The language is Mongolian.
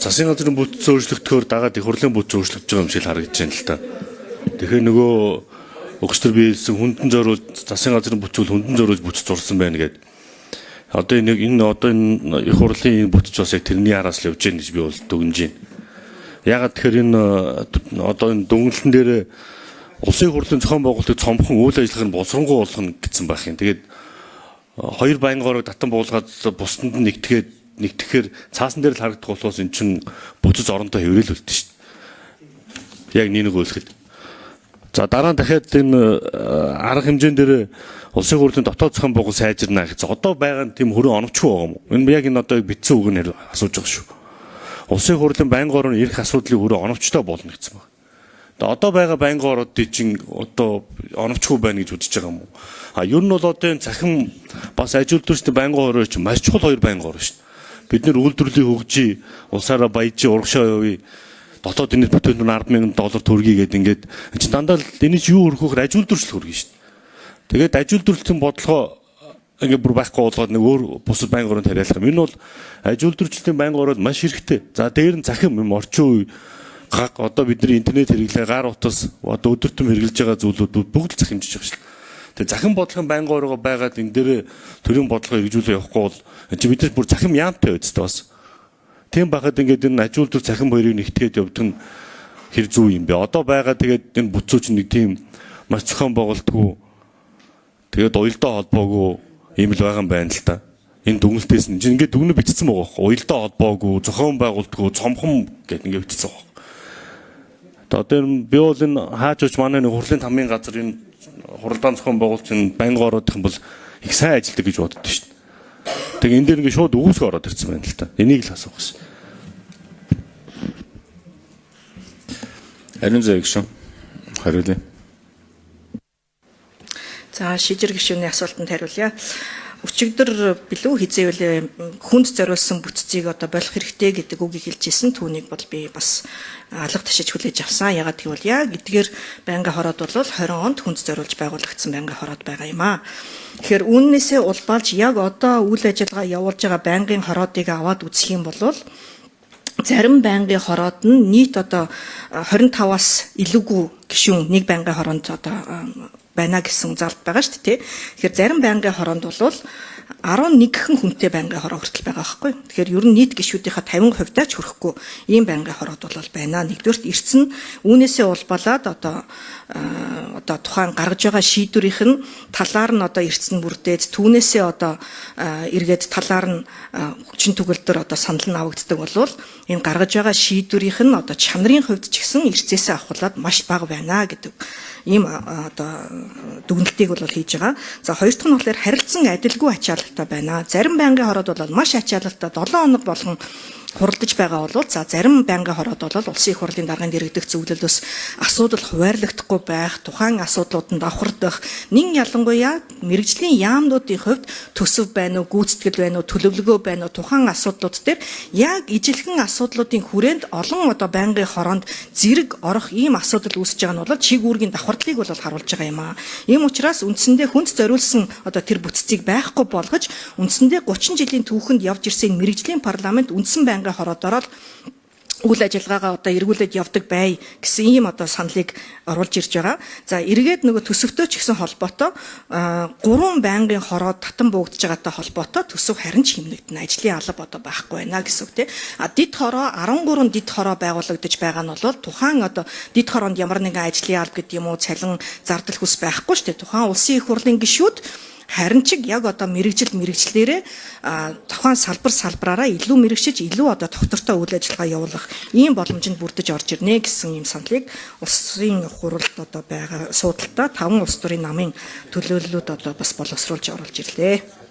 засгийн газрын бүтэц өөрчлөгдөхөөр дагаад их хурлын бүтэц өөрчлөгдөж байгаа юм шиг харагдаж байна л та. Тэгэхээр нөгөө өгчтөр биелсэн хүндэн зориулж засгийн газрын бүтэц хүндэн зориулж бүтэц зурсан байна гэдэг. Одоо энэ их хурлын бүтэц бас яг тэрний араас л явж гэн гэж би бол дүгнэж байна. Ягаад тэгэхээр энэ одоо энэ дүгнэлтэн дээр улсын хурлын зохион байгуулалтыг цомхон үйл ажиллагааг нь боловсронгуй болгоно гэсэн байх юм. Тэгээд хоёр байнгын орог татан буулгаад бусдад нь нэгтгэхээр цаасан дээр л харагдах болохоос эн чинь буцаж орондоо хэврэлүүлдэг шүү дээ. Яг нэг үйлсэд. За дараа нь дахиад энэ арга хэмжээнд дээр улсын хурлын дотоод зохион байгуулалт сайжирна гэж. Одоо байгаа нь тийм хөрөн оновчгүй байгаа юм уу? Энэ яг энэ одоо битсэн үг нь асууж байгаа шүү. Улсын хурлын байнгын орон ирэх асуудлыг хөрөн оновчтой болно гэсэн байна. Одоо байгаа байнгын орнуудын чинь одоо оновчгүй байна гэж үзэж байгаа юм уу? Ер нь бол одоо энэ цахим бас ажилтнуудын байнгын орон чинь маш чухал хоёр байнгын орон шүү. Бид нэр үйлдвэрлэлийн хөгжий, улсаараа баяжи, урагшаа явъя. Дотоод энэс бүтээн $10,000 төгрөгийг гээд ингээд чи дандаа л энэс юу өргөхөөр аж үйлдвэрлэл хүргэн шүү дээ. Тэгээд аж үйлдвэрлэлийн бодлого ингээд бүр байхгүй болгоод нэг өөр бусад байнгын орон тариалах юм. Энэ бол аж үйлдвэрлэлийн байнгын ороод маш хэрэгтэй. За дээр нь захим юм орчин үе гаг одоо бидний интернет хэрэглээ гар утас одоо өдөртөм хэрэглэж байгаа зүйлүүд бүгд захимжиж байгаа шүү дээ. Тэгээ захим бодлогын байнгын ороо байгаад энэ дээр төрийн бодлогоо хэрэгжүүлээ явахгүй бол чи бид нар бүр захим яамтай байцтай бас. Тийм байхад ингээд энэ аж үйлдвэр захим хоёрыг нэгтгээд явдаг нь хэр зүв юм бэ? Одоо байгаа тэгээд энэ бүцүүч нэг тийм маш зохион байгуулалтгүй тэгээд уялдаа холбоогүй юм л байгаа юм байна л та. Энэ дүгнэлтээс нь ингээд дүгнэ бичсэн байгаа байхгүй. Уялдаа холбоогүй, зохион байгуулалтгүй, цомхон гэдэг ингээд бичсэн байгаа. Одоо би бол энэ хааж уч манай нэг хурлын тамийн газар энэ хуралдаан зохион байгуулалт энэ байнгын ороодох юм бол их сайн ажилдаг гэж боддог шүү дээ. Тэгээ энэ дээр ингээд шууд өгөөсгөө ороод ирсэн байна л та. Энийг л асуух шээ. Ариун зай гişүн хариулъя. За шижир гишүүний асуултанд хариулъя. Өчигдөр билүү хизээвэл хүнд зориулсан бүтцийг одоо болох хэрэгтэй гэдэг үгийг хэлж ирсэн. Түүнийг бол би бас алга ташиж хүлээж авсан. Ягаад гэвэл яг эдгээр байнгын хороод бол 20 онд хүнд зориулж байгуулагдсан байнгын хороод байгаа юм аа. Тэгэхээр үүнээсээ улбалж яг одоо үйл ажиллагаа явуулж байгаа байнгын хороодыг аваад үзэх юм бол зарим байнгын хороод нь нийт одоо 25-аас илүүгүй гишүүн нэг байнгын хороонд одоо байна гэсэн залт байгаа шүү дээ. Тэгэхээр зарим байнгын хороонд бол 11 хүнтэй байнгын хороо хүртэл байгаа байхгүй. Тэгэхээр ер нь нийт гишүүдийнхаа 50% таач хүрэхгүй ийм байнгын хороод бол байна. Нэгдүгээрт эртсэн үүнээсээ улбалаад одоо тухайн гаргаж байгаа шийдвэрийнх нь талаар нь одоо эртсэн бүрдээд түүнээсээ одоо эргээд талаар нь хүчин төгөлдөр одоо санал нь авагддаг болвол энэ гаргаж байгаа шийдвэрийнх нь одоо чанарын хувьд ч гэсэн эрцээсээ авахлаад маш бага байна гэдэг ийм одоо дүгнэлтийг бол хийж байгаа. За хоёр дахь нь болохоор харилцан адилгүй ачаалалтай байна. Зарим байнгын хороод бол маш ачаалалтай 7 хоног болгон хуралдаж байгаа бол за зарим байнгын хороод бол улсын их хурлын дарганд иргэдэх зөвлөлөөс асуудал хуваарлагдахгүй байх, тухайн асуудлуудад давхардах, нэг ялангуяа мэрэгжлийн яамнуудын хувьд төсөв байна уу, гүйцэтгэл байна уу, төлөвлөгөө байна уу, тухайн асуудлууд дээр яг ижилхэн асуудлуудын хүрээнд олон одоо байнгын хороонд зэрэг орох ийм асуудал үүсэж байгаа нь бол чиг үүргийн давхардлыг бол харуулж байгаа юм аа. Ийм учраас үндсэндээ хүнд зориулсан одоо тэр бүтцийг байхгүй болгож үндсэндээ 30 жилийн түүхэнд явж ирсэн мэрэгжлийн парламент үндсэн байнгын хороодоор л үйл ажиллагаагаа одоо эргүүлээд явдаг бай гэсэн ийм одоо саналыг оруулж ирж байгаа. За эргээд нөгөө төсөвтэй ч гэсэн холбоотой 3 байнгын хороод татан буугдж байгаатай холбоотой төсөв харин ч хэмнэгдэнэ. Ажлын алба одоо байхгүй байна гэсэн үг тийм. Дид хороо 13 дид хороо байгуулагдаж байгаа нь бол тухайн одоо дид хороонд ямар нэгэн ажлын алба гэдэг юм уу цалин зардал хүс байхгүй шүү дээ. Тухайн улсын их хурлын гишүүд харин ч яг одоо мэрэгчлэрээ тухайн салбараараа илүү мэрэгшиж илүү одоо доктортой үйл ажиллагаа явуулах ийм боломжинд бүрдэж орж ирнэ гэсэн ийм саналыг улсын хурлд одоо байгаа суудалтаа 5 улс төрийн намын төлөөллүүд одоо бас боловсруулж оруулж ирлээ.